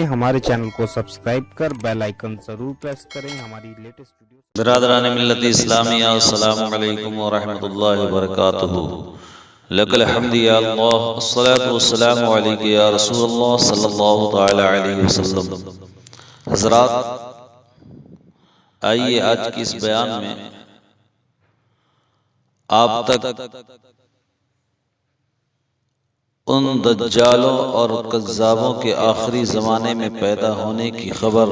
ہمارے چینل کو سبسکرائب کر بیل آئیکن ضرور پریس کریں ہماری لیٹسٹ ویڈیو۔ برادران ملت اسلامیہ، السلام علیکم ورحمۃ اللہ وبرکاتہ۔ لک الحمد یا اللہ، الصلاۃ والسلام علیک یا رسول اللہ صلی اللہ تعالی علیہ وسلم۔ حضرات، آئیے آج کی اس بیان میں آپ تک ان دجالوں اور کذابوں کے آخری زمانے میں پیدا ہونے کی خبر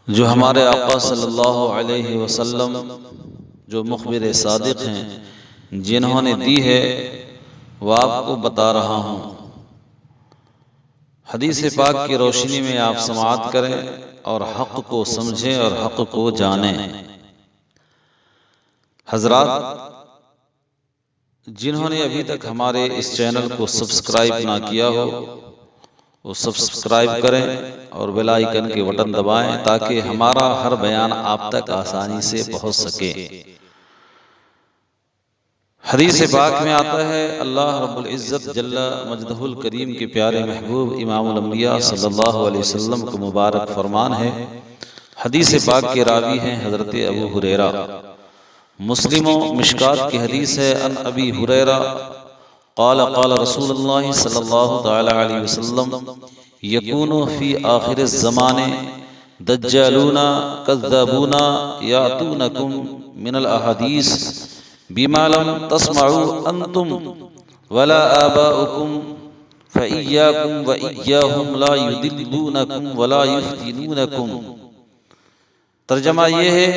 جو ہمارے آقا صلی اللہ علیہ وسلم جو مخبر صادق ہیں جنہوں نے دی ہے وہ آپ کو بتا رہا ہوں۔ حدیث پاک کی روشنی میں آپ سماعت کریں اور حق کو سمجھیں اور حق کو جانیں۔ حضرات، جنہوں نے ابھی تک ہمارے اس چینل کو سبسکرائب نہ کیا ہو وہ سبسکرائب کریں اور بیل آئیکن کے بٹن دبائیں تاکہ ہمارا ہر بیان آپ تک آسانی سے پہنچ سکے۔ حدیث پاک میں آتا ہے، اللہ رب العزت جل مجدہ الکریم کے پیارے محبوب امام الانبیاء صلی اللہ علیہ وسلم کو مبارک فرمان ہے۔ حدیث پاک کے راوی ہیں حضرت ابو ہریرہ۔ مسلم و مشکات کی حدیث ہے، ان ابی ہریرہ قال قال رسول اللہ صلی اللہ تعالی علیہ وسلم یکون فی آخر الزمان دجالون کذابون یاتونکم من الاحادیث بما لم تسمعوا انتم ولا آباؤکم فإیاکم وإیاہم لا یدلونکم ولا یفتنونکم۔ ترجمہ یہ ہے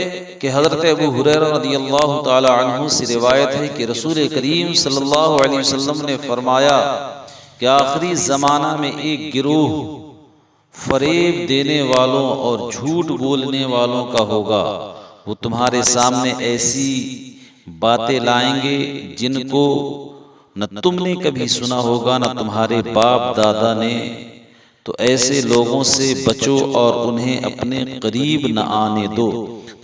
کہ حضرت ابو ہریرہ رضی اللہ تعالی عنہ سے روایت ہے کہ رسول کریم صلی اللہ علیہ وسلم نے فرمایا کہ آخری زمانہ میں ایک گروہ فریب دینے والوں اور جھوٹ بولنے والوں کا ہوگا۔ وہ تمہارے سامنے ایسی باتیں لائیں گے جن کو نہ تم نے کبھی سنا ہوگا نہ تمہارے باپ دادا نے، تو ایسے لوگوں سے بچو اور انہیں اپنے قریب نہ آنے دو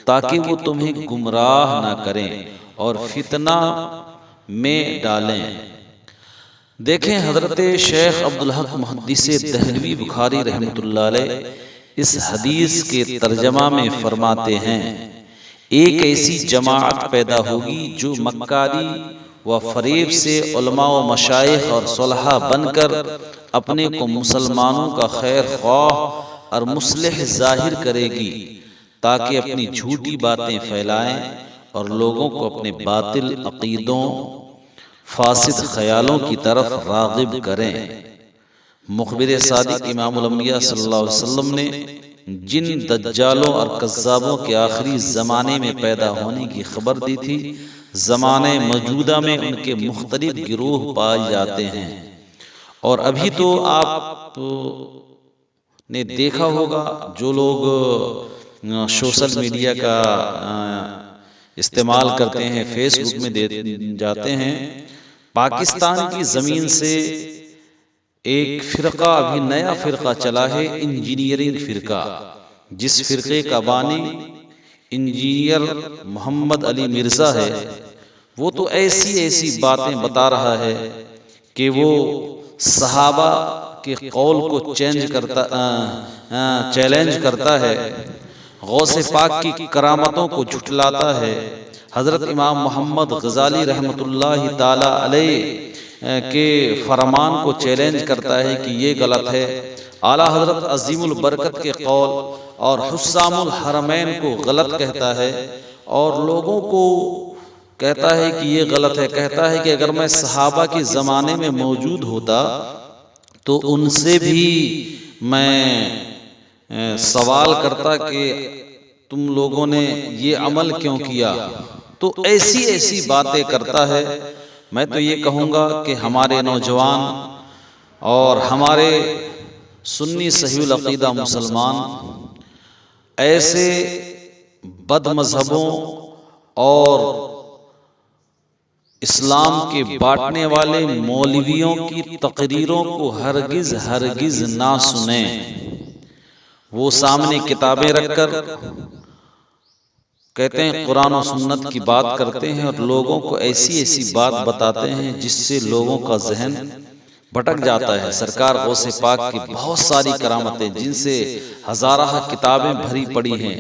تاکہ وہ تمہیں گمراہ نہ کریں اور فتنہ میں ڈالیں۔ دیکھیں، حضرت شیخ عبدالحق محدث دہلوی بخاری رحمۃ اللہ علیہ اس حدیث کے ترجمہ میں فرماتے ہیں، ایک ایسی جماعت پیدا ہوگی جو مکاری و فریب سے علماء و مشائخ اور صلحاء بن کر اپنے کو مسلمانوں کا خیر خواہ اور مصلح ظاہر کرے گی تاکہ اپنی جھوٹی باتیں پھیلائیں اور لوگوں کو اپنے باطل عقیدوں فاسد خیالوں کی طرف راغب کریں۔ مخبر صادق امام الانبیاء صلی اللہ علیہ وسلم نے جن دجالوں اور کذابوں کے آخری زمانے میں پیدا ہونے کی خبر دی تھی، زمانے موجودہ میں ان کے مختلف گروہ پائے جاتے ہیں، اور ابھی تو آپ نے دیکھا ہوگا جو لوگ سوشل میڈیا کا استعمال کرتے ہیں، فیس بک میں جاتے ہیں، پاکستان کی زمین سے ایک فرقہ ابھی نیا فرقہ چلا ہے، انجینئرنگ فرقہ، جس فرقے کا بانی انجینئر محمد علی مرزا ہے۔ وہ تو ایسی باتیں بتا رہا ہے کہ وہ صحابہ کے قول کو چیلنج کرتا ہے، غوث پاک کی کرامتوں کو جھٹلاتا ہے، حضرت امام محمد غزالی رحمۃ اللہ تعالی علیہ کے فرمان کو چیلنج کرتا ہے کہ یہ غلط ہے، اعلیٰ حضرت عظیم البرکت کے قول اور حسام الحرمین کو غلط کہتا ہے اور لوگوں کو کہتا ہے کہ یہ غلط ہے۔ کہتا ہے کہ اگر میں صحابہ کے زمانے میں موجود ہوتا تو ان سے بھی میں سوال کرتا کہ تم لوگوں نے یہ عمل کیوں کیا۔ تو ایسی باتیں کرتا ہے۔ میں تو یہ کہوں گا کہ ہمارے نوجوان اور ہمارے سنی صحیح العقیدہ مسلمان ایسے بد مذہبوں اور اسلام کے بانٹنے والے مولویوں کی تقریروں کو ہرگز نہ سنیں۔ وہ سامنے کتابیں رکھ کر کہتے ہیں قرآن و سنت کی بات کرتے ہیں اور لوگوں کو ایسی بات بتاتے ہیں جس سے لوگوں کا ذہن بھٹک جاتا ہے۔ سرکار غوث پاک کی بہت ساری کرامتیں جن سے ہزارہ کتابیں بھری پڑی ہیں،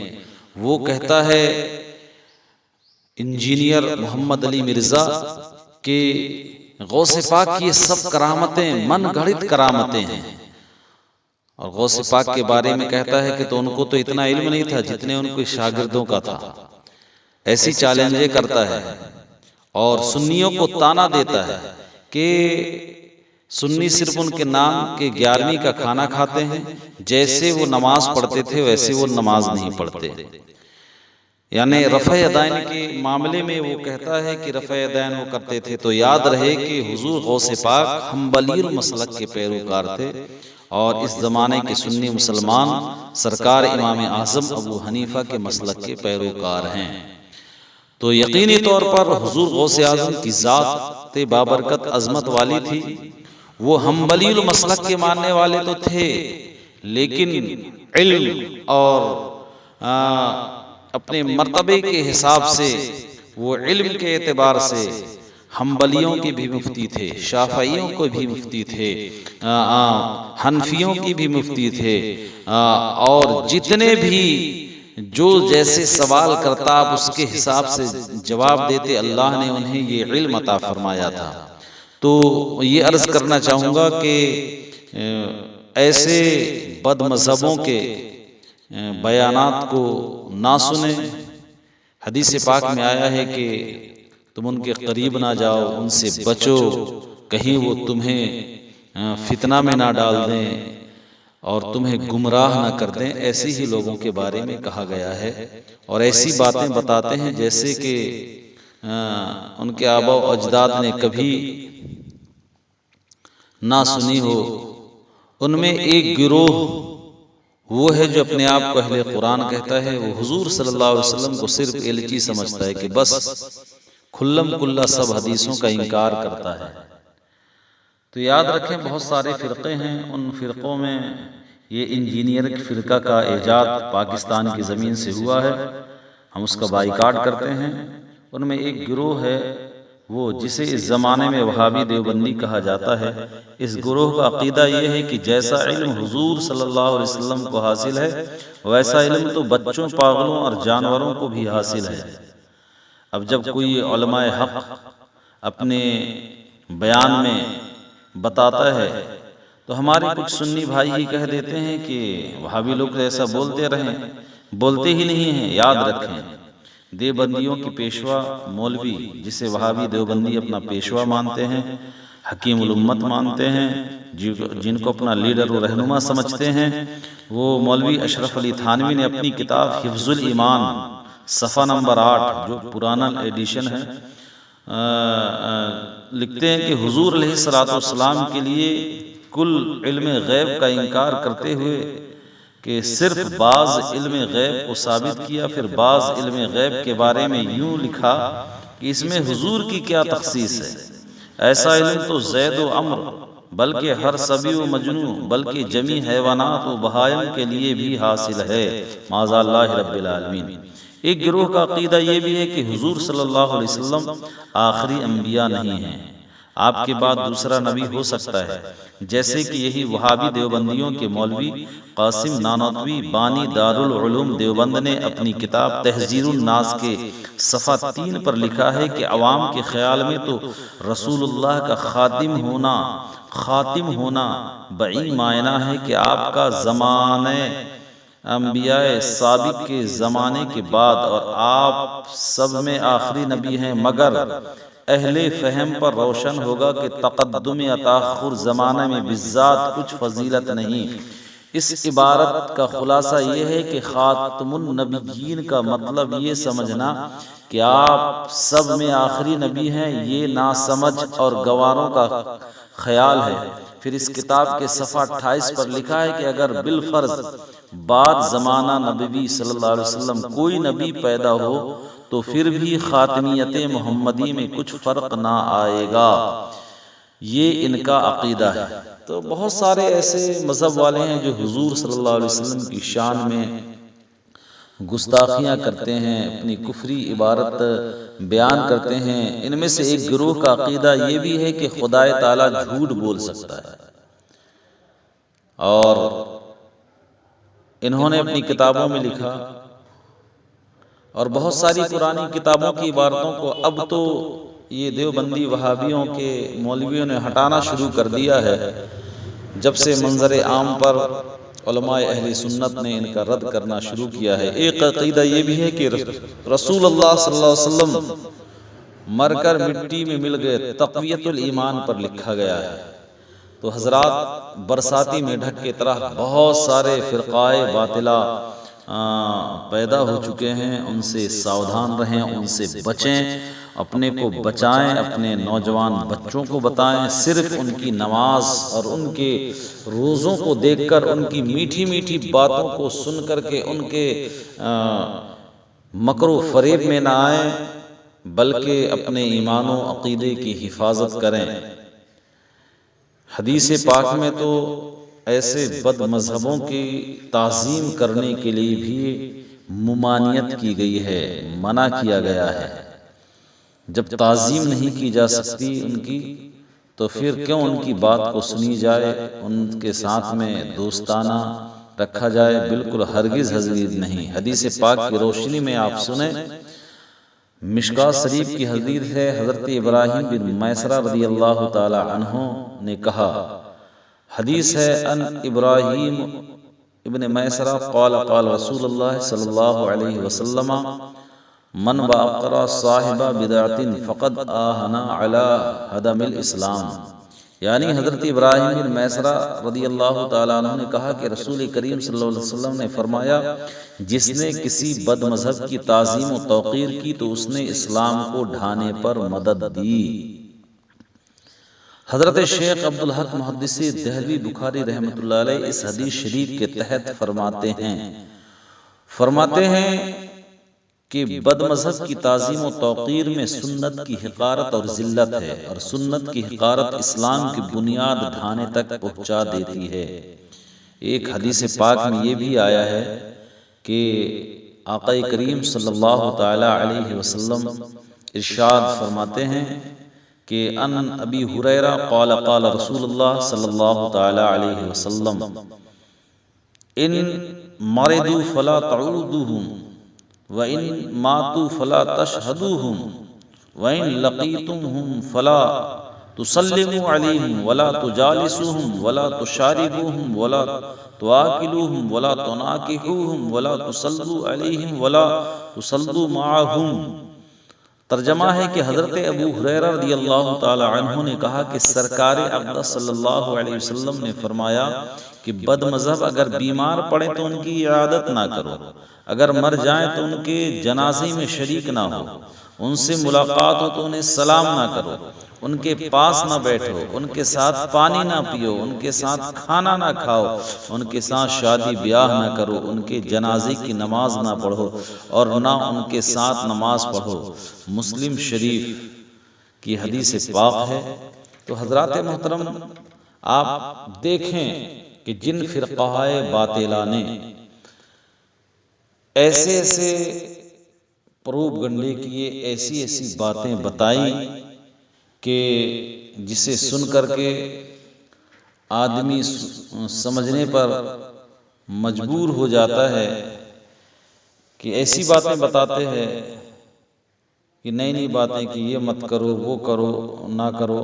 وہ کہتا ہے انجینئر محمد علی مرزا کہ غوث پاک کی یہ سب کرامتیں من گھڑت کرامتیں ہیں، اور غوث پاک کے بارے میں کہتا ہے کہ تو ان کو تو اتنا علم نہیں تھا جتنے ان کے شاگردوں کا تھا۔ ایسی چیلنجیں کرتا ہے اور سنیوں کو تانا دیتا ہے کہ سنی صرف ان کے نام کے 11ویں کا کھانا کھاتے ہیں، جیسے وہ نماز پڑھتے تھے ویسے وہ نماز نہیں پڑھتے۔ یعنی رفع یدین کے معاملے میں وہ کہتا ہے کہ رفع یدین وہ کرتے تھے، تو یاد رہے کہ حضور غوث پاک حنبلی المسلک کے پیروکار تھے، اور اس زمانے کے سنی مسلمان سرکار امام اعظم ابو حنیفہ کے مسلک کے پیروکار ہیں۔ تو یقینی طور پر حضور غوث اعظم کی ذات بابرکت عظمت والی تھی۔ وہ حنبلی المسلک کے ماننے والے تو تھے، لیکن علم اور اپنے مرتبے کے حساب سے وہ علم کے اعتبار سے حنبلیوں کے بھی مفتی تھے، شافعیوں کو بھی مفتی تھے، حنفیوں کی بھی مفتی تھے، اور جتنے بھی جو جیسے سوال کرتا آپ اس کے حساب سے جواب دیتے، اللہ نے انہیں یہ علم عطا فرمایا تھا۔ تو یہ عرض کرنا چاہوں گا کہ ایسے بد مذہبوں کے بیانات کو نہ سنیں۔ حدیث پاک میں آیا ہے کہ تم ان کے قریب نہ جاؤ، ان سے بچو، کہیں وہ تمہیں فتنہ میں نہ ڈال دیں اور تمہیں گمراہ نہ کر دیں۔ ایسے ہی لوگوں کے بارے میں کہا گیا ہے، اور ایسی باتیں بتاتے ہیں جیسے کہ ان کے آباء و اجداد نے کبھی نہ سنی ہو۔ ان میں ایک گروہ وہ ہے جو اپنے آپ کو اہل قرآن کہتا ہے، وہ حضور صلی اللہ علیہ وسلم کو صرف الچی سمجھتا ہے کہ بس کھلم کھلا سب حدیثوں کا انکار کرتا ہے۔ تو یاد رکھیں بہت سارے فرقے ہیں، ان فرقوں میں یہ انجینئر فرقہ کا ایجاد پاکستان کی زمین سے ہوا ہے، ہم اس کا بائیکاٹ کرتے ہیں۔ ان میں ایک گروہ ہے وہ جسے اس زمانے میں وہابی دیوبندی کہا جاتا ہے۔ اس گروہ کا عقیدہ یہ ہے کہ جیسا علم حضور صلی اللہ علیہ وسلم کو حاصل ہے، ویسا علم تو بچوں، پاگلوں اور جانوروں کو بھی حاصل ہے۔ اب جب کوئی علماء حق اپنے بیان میں بتاتا ہے تو ہمارے کچھ سنی بھائی ہی کہہ دیتے ہیں کہ وہابی لوگ ایسا بولتے رہیں، بولتے ہی نہیں ہیں۔ یاد رکھیں دیوبندیوں کی پیشوا مولوی، جسے وہابی دیوبندی اپنا پیشوا مانتے ہیں، حکیم الامت مانتے ہیں، جن کو اپنا لیڈر و رہنما سمجھتے ہیں، وہ مولوی اشرف علی تھانوی نے اپنی کتاب حفظ الایمان صفحہ نمبر 8 جو پرانا ایڈیشن ہے، لکھتے ہیں کہ حضور علیہ السلام کے لیے کل علم غیب کا انکار کرتے ہوئے کہ صرف بعض علم غیب کو ثابت کیا، پھر بعض علم غیب کے بارے میں یوں لکھا کہ اس میں حضور کی کیا تخصیص ہے، ایسا علم تو زید و عمر بلکہ ہر صبی و مجنون بلکہ جمیع حیوانات و بہائم کے لیے بھی حاصل ہے، معاذ اللہ رب العالمین۔ ایک گروہ کا عقیدہ یہ بھی ہے کہ حضور صلی اللہ علیہ وسلم آخری انبیاء نہیں ہیں، آپ کے بعد دوسرا نبی ہو سکتا ہے، جیسے کہ یہی وہابی دیوبندیوں کے مولوی قاسم نانوتوی بانی دارالعلوم دیوبند نے اپنی کتاب تحذیر الناس کے صفحہ 3 پر لکھا ہے کہ عوام کے خیال میں تو رسول اللہ کا خاتم ہونا بعید معینہ ہے کہ آپ کا زمانہ انبیاء سابق کے زمانے کے بعد اور آپ سب میں آخری نبی ہیں، مگر اہل فہم پر روشن ہوگا کہ تقدم یا تاخر زمانہ میں بالذات کچھ فضیلت نہیں۔ اس عبارت کا خلاصہ یہ ہے کہ خاتم النبیین کا مطلب یہ سمجھنا کہ آپ سب میں آخری نبی ہیں، یہ ناسمجھ اور گواروں کا خیال ہے۔ پھر اس کتاب کے صفحہ 28 پر لکھا ہے کہ اگر بالفرض بعد زمانہ نبوی صلی اللہ علیہ وسلم کوئی نبی پیدا ہو تو پھر بھی خاتمیت محمدی میں کچھ فرق نہ آئے گا، یہ ان کا عقیدہ ہے۔ تو بہت سارے ایسے مذہب والے ہیں جو حضور صلی اللہ علیہ وسلم کی شان میں گستاخیاں کرتے ہیں، اپنی کفری عبارت بیان کرتے ہیں۔ ان میں سے ایک گروہ کا عقیدہ یہ بھی ہے کہ خدا تعالیٰ جھوٹ بول سکتا ہے، اور انہوں نے اپنی کتابوں میں لکھا، اور بہت ساری پرانی کتابوں کی عبارتوں کو اب تو یہ دیوبندی وہابیوں کے مولویوں نے ہٹانا شروع کر دیا ہے، جب سے منظر عام پر علماء اہل سنت نے ان کا رد کرنا شروع کیا ہے۔ ایک عقیدہ یہ بھی ہے کہ رسول اللہ صلی اللہ علیہ وسلم مر کر مٹی میں مل گئے، تقویت الایمان پر لکھا گیا ہے۔ تو حضرات، برساتی میں ڈھک کی طرح بہت سارے فرقائے باطلہ پیدا ہو چکے ہیں، ان سے ساودھان رہیں، ان سے بچیں، اپنے کو بچائیں، اپنے نوجوان بچوں کو بتائیں۔ صرف ان کی نماز اور ان کے روزوں کو دیکھ کر، ان کی میٹھی میٹھی باتوں کو سن کر کے ان کے مکر و فریب میں نہ آئیں، بلکہ اپنے ایمان و عقیدے کی حفاظت کریں۔ حدیث پاک میں تو ایسے بد مذہبوں کی تعظیم کرنے کے لیے بھی ممانعت کی گئی ہے، منع کیا گیا ہے۔ جب تعظیم نہیں کی جا سکتی ان کی، تو پھر کیوں ان کی بات کو سنی جائے، ان کے ساتھ میں دوستانہ رکھا جائے؟ بالکل ہرگز نہیں۔ حدیث پاک کی روشنی میں آپ سنیں، مشکوٰۃ شریف کی حدیث ہے، حضرت ابراہیم بن میسرہ رضی اللہ تعالی عنہ نے کہا، حدیث ہے، ان ابراہیم ابن میسرہ قال قال رسول اللہ صلی اللہ علیہ وسلم من وقر صاحب بدعۃ فقد آہنا علی ہدم الاسلام۔ یعنی حضرت ابراہیم بن میسرہ رضی اللہ تعالیٰ عنہ نے کہا کہ رسول کریم صلی اللہ علیہ وسلم نے فرمایا، جس نے کسی بد مذہب کی تعظیم و توقیر کی تو اس نے اسلام کو ڈھانے پر مدد دی۔ حضرت شیخ عبدالحق محدث دہلوی بخاری رحمۃ اللہ علیہ اس حدیث شریف کے تحت فرماتے ہیں کہ بد مذہب کی تعظیم و توقیر میں سنت کی حقارت اور ذلت ہے، اور سنت کی حقارت اسلام کی بنیاد ڈھانے تک پہنچا دیتی ہے۔ ایک حدیث پاک میں یہ بھی آیا ہے کہ آقا کریم صلی اللہ تعالی علیہ وسلم ارشاد فرماتے ہیں کہ ان ابی ہریرہ قال قال رسول اللہ صلی اللہ تعالی علیہ وسلم ان مرضوا فلا تعودوہم وَإِن مَاتُوا فَلَا تَشْهَدُوهُمْ وَإِن لَقِيتُمْهُمْ فَلَا تُسَلِّمُوا عَلَيْهِمْ وَلَا تُجَالِسُوهُمْ وَلَا تُشَارِبُوهُمْ وَلَا تُوَاكِلُوهُمْ وَلَا تُنَاكِحُوهُمْ وَلَا تُصَلُّوا عَلَيْهِمْ وَلَا تُصَلُّوا مَعَهُمْ۔ ترجمہ ہے کہ حضرت ابو ہریرہ رضی اللہ تعالی عنہ نے کہا کہ سرکار اقدس صلی اللہ علیہ وسلم نے فرمایا کہ بد مذہب اگر بیمار پڑے تو ان کی عیادت نہ کرو، اگر مر جائیں تو ان کے جنازے میں شریک نہ ہو، ان سے ملاقات ہو تو انہیں سلام نہ کرو، ان کے پاس نہ بیٹھو، ان کے ساتھ پانی نہ پیو، ان کے ساتھ کھانا نہ کھاؤ، ان کے ساتھ شادی بیاہ نہ کرو، ان کے جنازے کی نماز نہ پڑھو اور نہ ان کے ساتھ نماز پڑھو۔ مسلم شریف کی حدیث پاک ہے۔ تو حضرات محترم، آپ دیکھیں کہ جن فرقہ باطلہ نے ایسے ایسے پروپگنڈے کیے، ایسی ایسی باتیں بتائی کہ جسے سن کر کے آدمی سمجھنے پر مجبور ہو جاتا ہے کہ ایسی باتیں بتاتے ہیں کہ نئی نئی باتیں کہ یہ مت کرو، وہ کرو، نہ کرو۔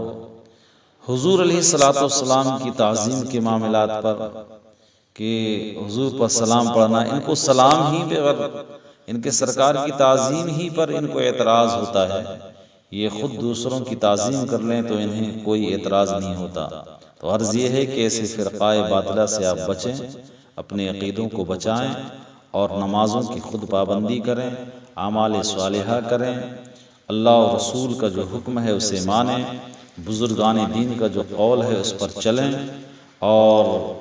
حضور علیہ الصلوۃ والسلام کی تعظیم کے معاملات پر کہ حضور پر سلام پڑھنا، ان کو سلام ہی بغیر ان کے سرکار کی تعظیم ہی پر ان کو اعتراض ہوتا ہے۔ یہ خود دوسروں کی تعظیم کر لیں تو انہیں کوئی اعتراض نہیں ہوتا۔ تو عرض یہ ہے کہ ایسے فرقہ باطلہ سے آپ بچیں، اپنے عقیدوں کو بچائیں اور نمازوں کی خود پابندی کریں، اعمال صالحہ کریں، اللہ اور رسول کا جو حکم ہے اسے مانیں، بزرگان دین کا جو قول ہے اس پر چلیں، اور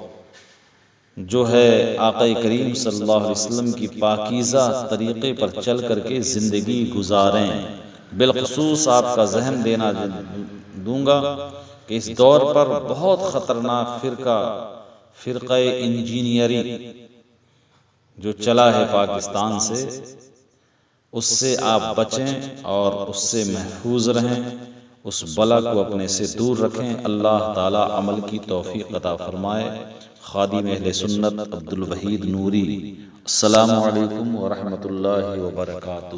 جو ہے آقا کریم صلی اللہ علیہ وسلم کی پاکیزہ طریقے پر چل کر کے زندگی گزاریں۔ بالخصوص آپ کا ذہن دینا دوں گا کہ اس دور پر بہت خطرناک فرقہ انجینئری جو چلا ہے پاکستان سے، اس سے آپ بچیں اور اس سے محفوظ رہیں، اس بلا کو اپنے سے دور رکھیں۔ اللہ تعالی عمل کی توفیق عطا فرمائے۔ خادم اہل سنت عبد الوحید نوری۔ السلام علیکم ورحمۃ اللہ وبرکاتہ۔